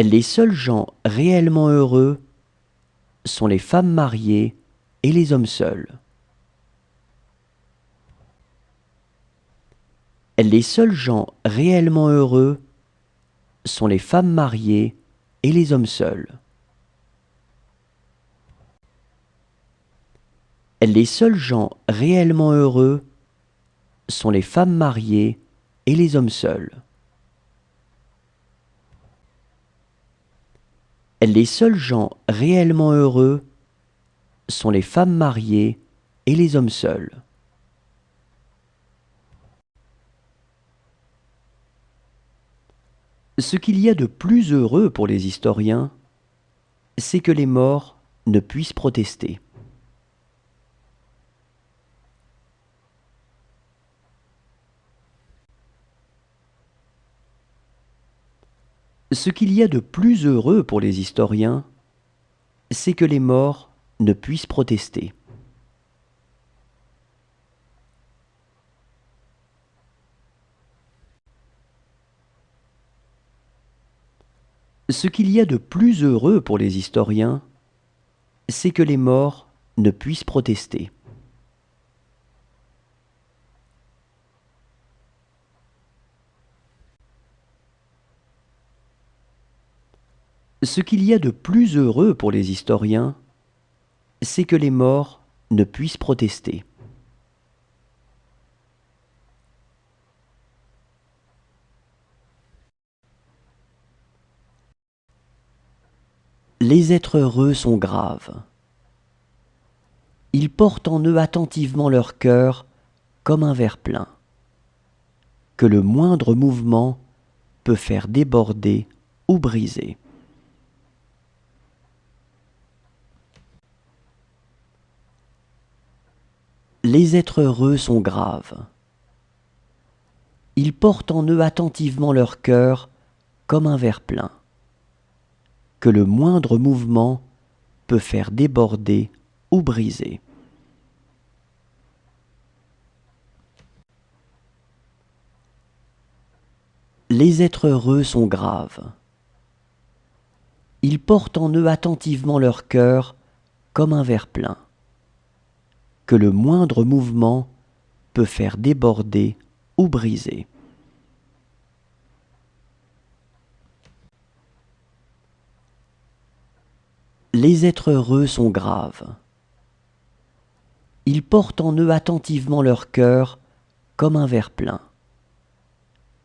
Les seuls gens réellement heureux sont les femmes mariées et les hommes seuls. Les seuls gens réellement heureux sont les femmes mariées et les hommes seuls. Les seuls gens réellement heureux sont les femmes mariées et les hommes seuls. Les seuls gens réellement heureux sont les femmes mariées et les hommes seuls. Ce qu'il y a de plus heureux pour les historiens, c'est que les morts ne puissent protester. Ce qu'il y a de plus heureux pour les historiens, c'est que les morts ne puissent protester. Ce qu'il y a de plus heureux pour les historiens, c'est que les morts ne puissent protester. Ce qu'il y a de plus heureux pour les historiens, c'est que les morts ne puissent protester. Les êtres heureux sont graves. Ils portent en eux attentivement leur cœur comme un verre plein, que le moindre mouvement peut faire déborder ou briser. Les êtres heureux sont graves. Ils portent en eux attentivement leur cœur comme un verre plein, que le moindre mouvement peut faire déborder ou briser. Les êtres heureux sont graves. Ils portent en eux attentivement leur cœur comme un verre plein, que le moindre mouvement peut faire déborder ou briser. Les êtres heureux sont graves. Ils portent en eux attentivement leur cœur comme un verre plein,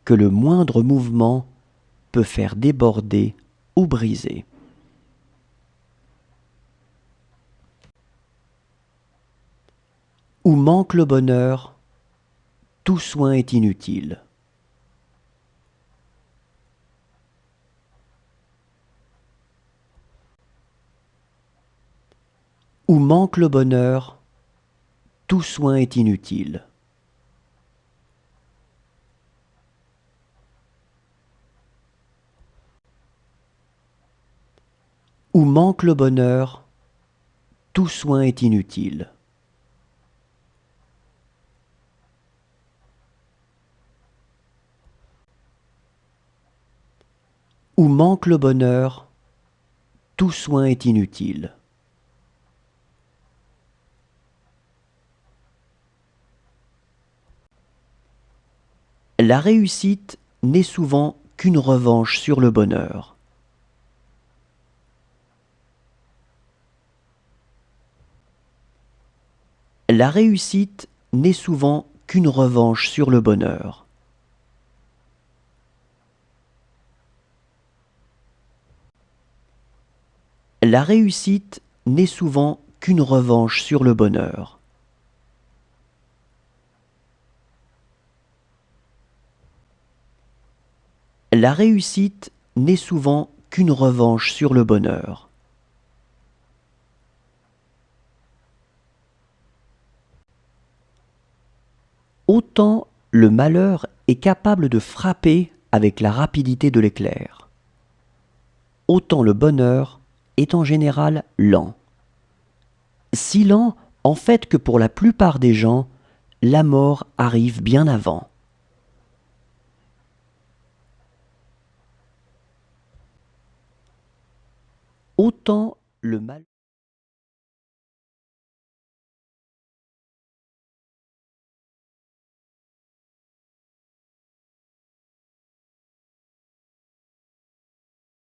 que le moindre mouvement peut faire déborder ou briser. Où manque le bonheur, tout soin est inutile. Où manque le bonheur, tout soin est inutile. Où manque le bonheur, tout soin est inutile. Où manque le bonheur, tout soin est inutile. La réussite n'est souvent qu'une revanche sur le bonheur. La réussite n'est souvent qu'une revanche sur le bonheur. La réussite n'est souvent qu'une revanche sur le bonheur. La réussite n'est souvent qu'une revanche sur le bonheur. Autant le malheur est capable de frapper avec la rapidité de l'éclair, autant le bonheur est en général lent. Si lent, en fait, que pour la plupart des gens, la mort arrive bien avant. autant le mal